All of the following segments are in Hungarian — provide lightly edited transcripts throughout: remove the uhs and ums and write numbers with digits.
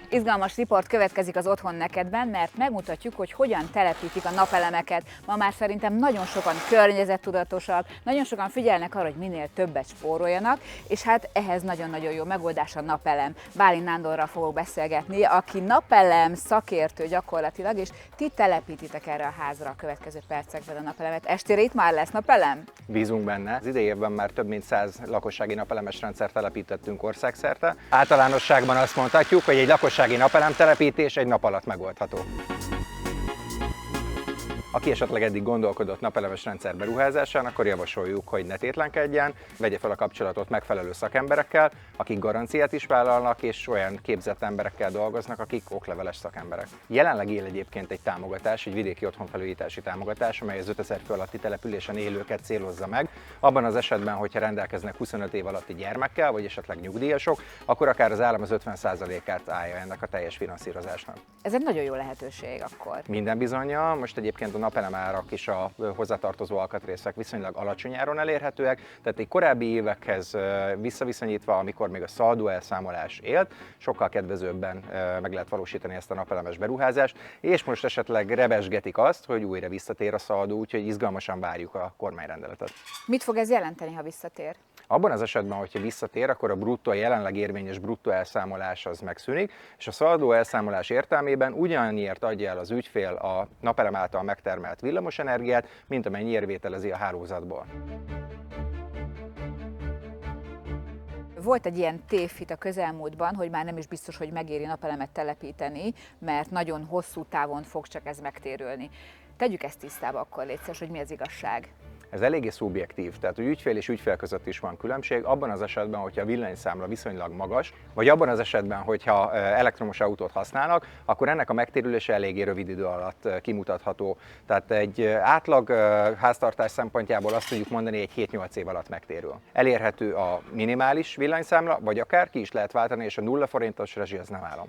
Izgalmas riport következik az Otthon Nekedben, mert megmutatjuk, hogy hogyan telepítik a napelemeket. Ma már szerintem nagyon sokan környezettudatosak, nagyon sokan figyelnek arra, hogy minél többet spóroljanak, és hát ehhez nagyon-nagyon jó megoldás a napelem. Bálint Nándorral fogok beszélgetni, aki napelem szakértő gyakorlatilag, és ti telepítitek erre a házra a következő percekben a napelemet. Estére itt már lesz napelem? Bízunk benne. Az idei évben már több mint 100 lakossági napelemes rendszert telepítettünk országszerte. Általánosságban azt mondhatjuk, hogy egy lakossági napelemtelepítés egy nap alatt megoldható. Aki esetleg eddig gondolkodott napelemes rendszer beruházásán, akkor javasoljuk, hogy ne tétlenkedjen, vegye fel a kapcsolatot megfelelő szakemberekkel, akik garanciát is vállalnak, és olyan képzett emberekkel dolgoznak, akik okleveles szakemberek. Jelenleg él egyébként egy támogatás, egy vidéki otthonfelújítási támogatás, amely az 5000 fő alatti településen élőket célozza meg. Abban az esetben, hogyha rendelkeznek 25 év alatti gyermekkel, vagy esetleg nyugdíjasok, akkor akár az állam az 50%-át állja ennek a teljes finanszírozásnak. Ez egy nagyon jó lehetőség akkor. Minden bizonnyal, most egyébként a napelemárak és a hozzátartozó alkatrészek viszonylag alacsony áron elérhetőek, tehát egy korábbi évekhez visszaviszonyítva, amikor még a szaldó elszámolás élt, sokkal kedvezőbben meg lehet valósítani ezt a napelemes beruházást, és most esetleg rebesgetik azt, hogy újra visszatér a szaldó, úgyhogy izgalmasan várjuk a kormányrendeletet. Mit fog ez jelenteni, ha visszatér? Abban az esetben, hogyha visszatér, akkor a jelenleg érvényes bruttó elszámolás az megszűnik, és a szaldó elszámolás értelmében ugyanannyiért adja el az ügyfél a napelem által megtermelt villamosenergiát, mint amennyiért vételezi a hálózatból. Volt egy ilyen tévhit a közelmúltban, hogy már nem is biztos, hogy megéri napelemet telepíteni, mert nagyon hosszú távon fog csak ez megtérülni. Tegyük ezt tisztába akkor, légy szíves, hogy mi az igazság. Ez eléggé szubjektív, tehát hogy ügyfél és ügyfél között is van különbség, abban az esetben, hogyha a villanyszámla viszonylag magas, vagy abban az esetben, hogyha elektromos autót használnak, akkor ennek a megtérülése eléggé rövid idő alatt kimutatható. Tehát egy átlag háztartás szempontjából azt tudjuk mondani, egy 7-8 év alatt megtérül. Elérhető a minimális villanyszámla, vagy akár ki is lehet váltani, és a 0 forintos rezsi az nem állam.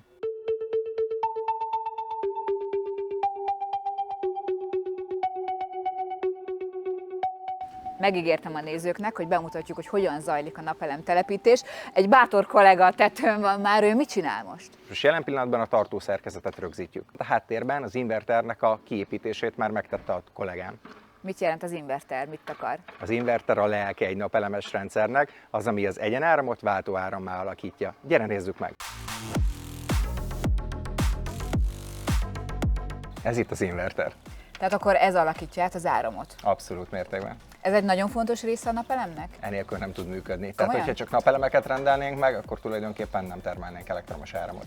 Megígértem a nézőknek, hogy bemutatjuk, hogy hogyan zajlik a napelem telepítés. Egy bátor kollega a tetőn van már, ő mit csinál most? Most jelen pillanatban a tartószerkezetet rögzítjük. A háttérben az inverternek a kiépítését már megtette a kollégám. Mit jelent az inverter, mit akar? Az inverter a lelke egy napelemes rendszernek, az, ami az egyenáramot váltóárammá alakítja. Gyere, nézzük meg! Ez itt az inverter. Tehát akkor ez alakítja át az áramot? Abszolút mértékben. Ez egy nagyon fontos része a napelemnek? Enélkül nem tud működni. Komolyan? Tehát, hogyha csak napelemeket rendelnénk meg, akkor tulajdonképpen nem termelnénk elektromos áramot.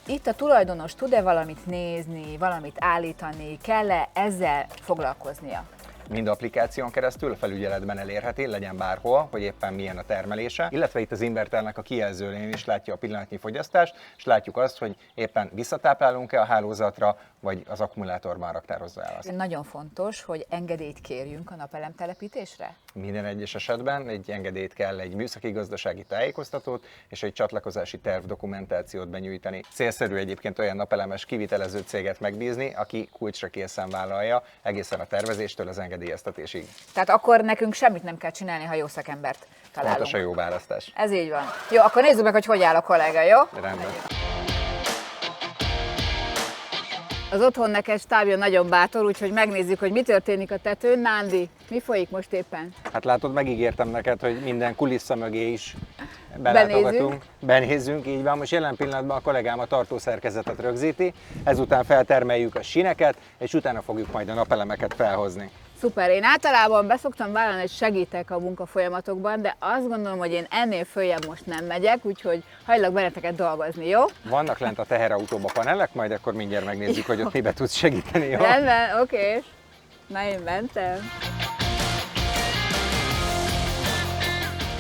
Itt a tulajdonos tud-e valamit nézni, valamit állítani, kell-e ezzel foglalkoznia? Mind applikáción keresztül a felügyeletben elérheti, legyen bárhol, hogy éppen milyen a termelése, illetve itt az inverternek a kijelzőjén is látja a pillanatnyi fogyasztást, és látjuk azt, hogy éppen visszatáplálunk-e a hálózatra, vagy az akkumulátorban raktározza el azt. Nagyon fontos, hogy engedélyt kérjünk a napelem telepítésre? Minden egyes esetben egy engedélyt kell, egy műszaki gazdasági tájékoztatót és egy csatlakozási terv dokumentációt benyújtani. Célszerű egyébként olyan napelemes kivitelező céget megbízni, aki kulcsra készen vállalja egészen a tervezéstől az engedélyeztetésig. Tehát akkor nekünk semmit nem kell csinálni, ha jó szakembert találunk. Pontos a jó választás. Ez így van. Jó, akkor nézzük meg, hogy áll a kollega, jó? Rendben. Az Otthon Neked stábja nagyon bátor, úgyhogy megnézzük, hogy mi történik a tetőn. Nándi, mi folyik most éppen? Hát látod, megígértem neked, hogy minden kulissza mögé is belátogatunk. Benézzünk, így van. Most jelen pillanatban a kollégám a tartószerkezetet rögzíti, ezután feltermeljük a síneket, és utána fogjuk majd a napelemeket felhozni. Szuper, én általában beszoktam vállalni, hogy segítek a munkafolyamatokban, de azt gondolom, hogy én ennél följebb most nem megyek, úgyhogy hajlak benneteket dolgozni, jó? Vannak lent a teherautóba panelek, majd akkor mindjárt megnézzük, hogy ott mibe tudsz segíteni, jó? Rendben, oké. Na, én mentem.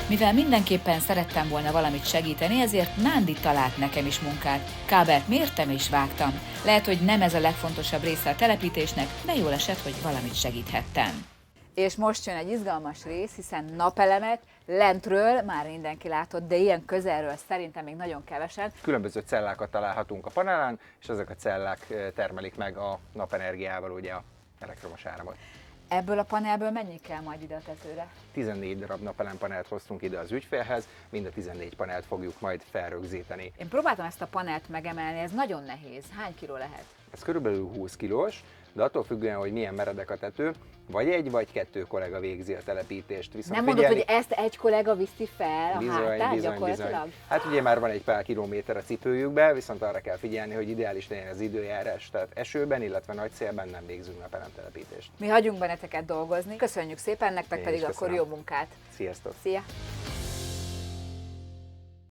Mivel mindenképpen szerettem volna valamit segíteni, ezért Nándi talált nekem is munkát. Kábelt mértem és vágtam. Lehet, hogy nem ez a legfontosabb része a telepítésnek, de jól esett, hogy valamit segíthettem. És most jön egy izgalmas rész, hiszen napelemet lentről már mindenki látott, de ilyen közelről szerintem még nagyon kevesen. Különböző cellákat találhatunk a panelen, és ezek a cellák termelik meg a napenergiával ugye a elektromos áramot. Ebből a panelből mennyi kell majd ide a tetőre? 14 darab napelempanelt hoztunk ide az ügyfélhez, mind a 14 panelt fogjuk majd felrögzíteni. Én próbáltam ezt a panelt megemelni, ez nagyon nehéz. Hány kiló lehet? Ez körülbelül 20 kilós, de attól függően, hogy milyen meredek a tető, vagy egy vagy kettő kollega végzi a telepítést. Viszont Nem mondod, hogy ezt egy kollega viszi fel a hátán gyakorlatilag? Bizony. Hát ugye már van egy pár kilométer a cipőjükbe, viszont arra kell figyelni, hogy ideális legyen az időjárás, tehát esőben, illetve nagy szélben nem végzünk napelemtelepítést. Mi hagyunk benneteket dolgozni. Köszönjük szépen, nektek Én pedig is akkor köszönöm. jó munkát. Sziasztok! Szia!